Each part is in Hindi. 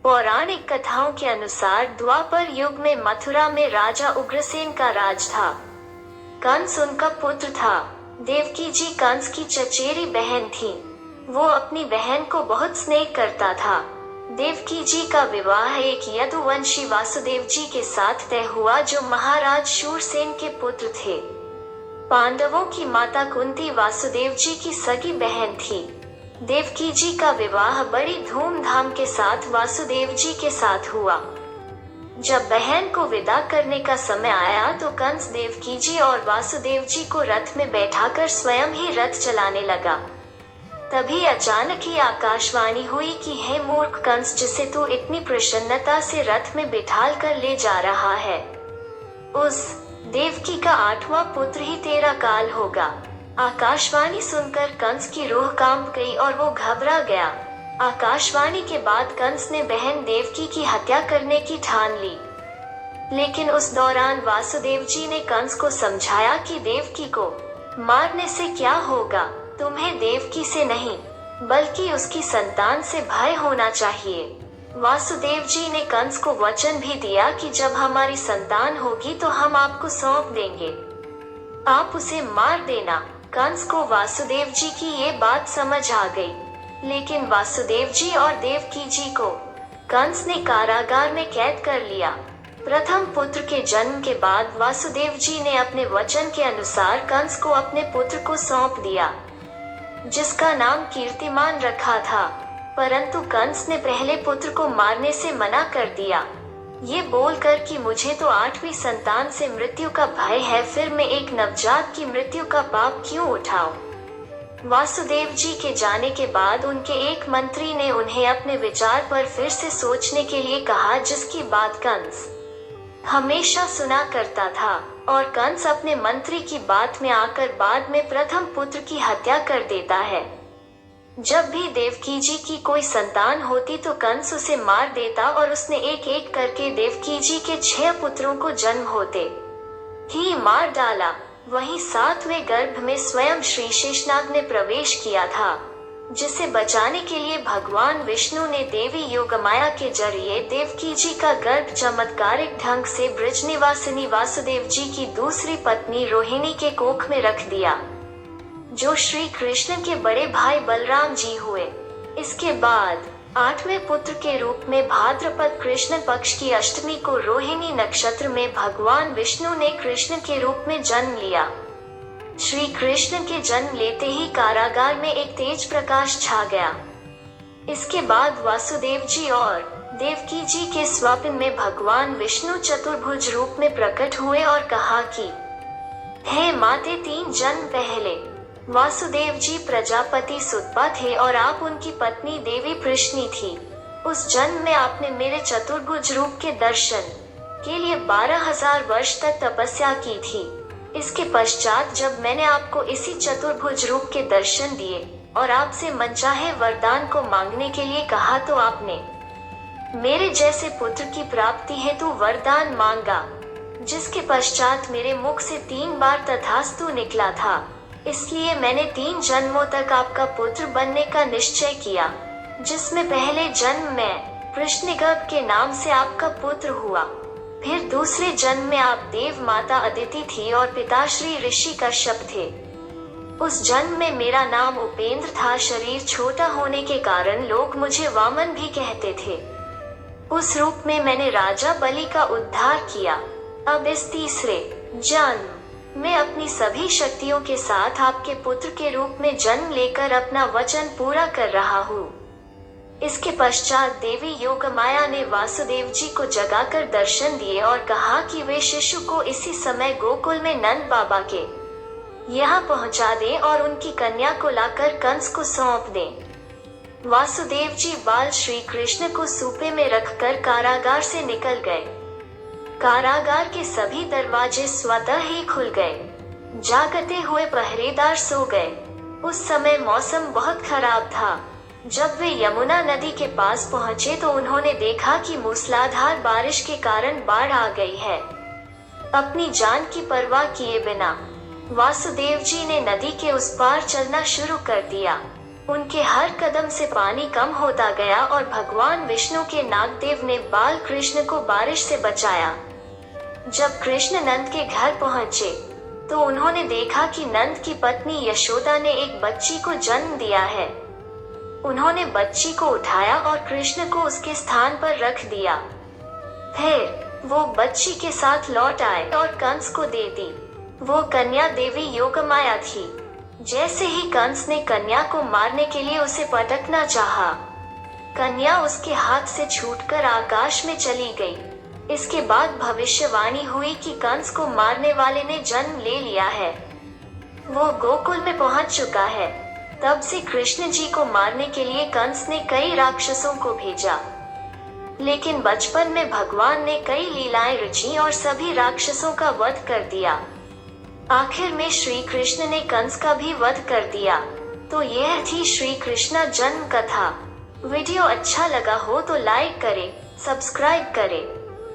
पौराणिक कथाओं के अनुसार द्वापर युग में मथुरा में राजा उग्रसेन का राज था। कंस उनका पुत्र था। देवकी जी कंस की चचेरी बहन थी। वो अपनी बहन को बहुत स्नेह करता था। देवकी जी का विवाह एक यदुवंशी वासुदेव जी के साथ तय हुआ, जो महाराज शूरसेन के पुत्र थे। पांडवों की माता कुंती वासुदेव जी की सगी बहन थी। देवकी जी का विवाह बड़ी धूमधाम के साथ वासुदेव जी के साथ हुआ। जब बहन को विदा करने का समय आया तो कंस देवकी जी और वासुदेव जी को रथ में बैठाकर स्वयं ही रथ चलाने लगा। तभी अचानक ही आकाशवाणी हुई कि हे मूर्ख कंस, जिसे तू इतनी प्रसन्नता से रथ में बिठाल कर ले जा रहा है, उस देवकी का 8वां पुत्र ही तेरा काल होगा। आकाशवाणी सुनकर कंस की रूह कांप गई और वो घबरा गया। आकाशवाणी के बाद कंस ने बहन देवकी की हत्या करने की ठान ली। लेकिन उस दौरान वासुदेव जी ने कंस को समझाया कि देवकी को मारने से क्या होगा, तुम्हें देवकी से नहीं बल्कि उसकी संतान से भय होना चाहिए। वासुदेव जी ने कंस को वचन भी दिया कि जब हमारी संतान होगी तो हम आपको सौंप देंगे, आप उसे मार देना। कंस को वासुदेव जी की ये बात समझ आ गई। लेकिन वासुदेव जी और देवकी जी को कंस ने कारागार में कैद कर लिया। प्रथम पुत्र के जन्म के बाद वासुदेव जी ने अपने वचन के अनुसार कंस को अपने पुत्र को सौंप दिया, जिसका नाम कीर्तिमान रखा था। परंतु कंस ने पहले पुत्र को मारने से मना कर दिया, ये बोलकर कि मुझे तो 8वीं संतान से मृत्यु का भय है, फिर मैं एक नवजात की मृत्यु का पाप क्यों उठाऊं। वासुदेव जी के जाने के बाद उनके एक मंत्री ने उन्हें अपने विचार पर फिर से सोचने के लिए कहा, जिसकी बात कंस हमेशा सुना करता था। और कंस अपने मंत्री की बात में आकर बाद में प्रथम पुत्र की हत्या कर देता है। जब भी देवकी जी की कोई संतान होती तो कंस उसे मार देता और उसने एक एक करके देवकी जी के 6 पुत्रों को जन्म होते ही मार डाला। वहीं 7वें गर्भ में स्वयं श्री शेषनाग ने प्रवेश किया था, जिसे बचाने के लिए भगवान विष्णु ने देवी योगमाया के जरिए देवकी जी का गर्भ चमत्कारिक ढंग से ब्रज निवासिनी वासुदेव जी की दूसरी पत्नी रोहिणी के कोख में रख दिया, जो श्री कृष्ण के बड़े भाई बलराम जी हुए। इसके बाद 8वें पुत्र के रूप में भाद्रपद कृष्ण पक्ष की अष्टमी को रोहिणी नक्षत्र में भगवान विष्णु ने कृष्ण के रूप में जन्म लिया। श्री कृष्ण के जन्म लेते ही कारागार में एक तेज प्रकाश छा गया। इसके बाद वासुदेव जी और देवकी जी के स्वप्न में भगवान विष्णु चतुर्भुज रूप में प्रकट हुए और कहा कि हे माते, 3 जन्म पहले वासुदेव जी प्रजापति सुतपा थे और आप उनकी पत्नी देवी प्रश्नी थी। उस जन्म में आपने मेरे चतुर्भुज रूप के दर्शन के लिए 12,000 वर्ष तक तपस्या की थी। इसके पश्चात जब मैंने आपको इसी चतुर्भुज रूप के दर्शन दिए और आपसे मनचाहे वरदान को मांगने के लिए कहा, तो आपने मेरे जैसे पुत्र की प्राप्ति हेतु वरदान मांगा, जिसके पश्चात मेरे मुख से 3 बार तथास्तु निकला था। इसलिए मैंने 3 जन्मों तक आपका पुत्र बनने का निश्चय किया, जिसमें पहले जन्म में प्रश्निगर्भ के नाम से आपका पुत्र हुआ। फिर दूसरे जन्म में आप देव माता अदिति थी और पिताश्री ऋषि कश्यप थे। उस जन्म में मेरा नाम उपेंद्र था। शरीर छोटा होने के कारण लोग मुझे वामन भी कहते थे। उस रूप में मैंने राजा बलि का उद्धार किया। अब इस तीसरे जन्म मैं अपनी सभी शक्तियों के साथ आपके पुत्र के रूप में जन्म लेकर अपना वचन पूरा कर रहा हूँ। इसके पश्चात देवी योगमाया ने वासुदेव जी को जगाकर दर्शन दिए और कहा कि वे शिशु को इसी समय गोकुल में नंद बाबा के यहाँ पहुँचा दें और उनकी कन्या को लाकर कंस को सौंप दें। वासुदेव जी बाल श्री कृष्ण को सूपे में रखकर कारागार से निकल गए। कारागार के सभी दरवाजे स्वतः ही खुल गए। जागते हुए पहरेदार सो गए। उस समय मौसम बहुत खराब था। जब वे यमुना नदी के पास पहुंचे तो उन्होंने देखा कि मूसलाधार बारिश के कारण बाढ़ आ गई है। अपनी जान की परवाह किए बिना वासुदेव जी ने नदी के उस पार चलना शुरू कर दिया। उनके हर कदम से पानी कम होता गया और भगवान विष्णु के नागदेव ने बाल कृष्ण को बारिश से बचाया। जब कृष्ण नंद के घर पहुंचे तो उन्होंने देखा कि नंद की पत्नी यशोदा ने एक बच्ची को जन्म दिया है। उन्होंने बच्ची को उठाया और कृष्ण को उसके स्थान पर रख दिया। फिर वो बच्ची के साथ लौट आए और कंस को दे दी। वो कन्या देवी योगमाया थी। जैसे ही कंस ने कन्या को मारने के लिए उसे पटकना चाहा, कन्या उसके हाथ से छूटकर आकाश में चली गई। इसके बाद भविष्यवाणी हुई कि कंस को मारने वाले ने जन्म ले लिया है। वो गोकुल में पहुंच चुका है। तब से कृष्ण जी को मारने के लिए कंस ने कई राक्षसों को भेजा, लेकिन बचपन में भगवान ने कई लीलाएं रची और सभी राक्षसों का वध कर दिया। आखिर में श्री कृष्ण ने कंस का भी वध कर दिया। तो यह थी श्री कृष्ण जन्म कथा। वीडियो अच्छा लगा हो तो लाइक करें, सब्सक्राइब करें,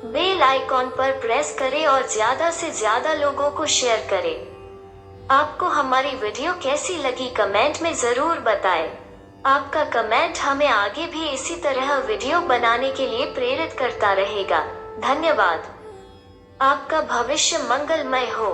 बेल आइकॉन पर प्रेस करें और ज्यादा से ज्यादा लोगों को शेयर करें। आपको हमारी वीडियो कैसी लगी कमेंट में जरूर बताएं। आपका कमेंट हमें आगे भी इसी तरह वीडियो बनाने के लिए प्रेरित करता रहेगा। धन्यवाद। आपका भविष्य मंगलमय हो।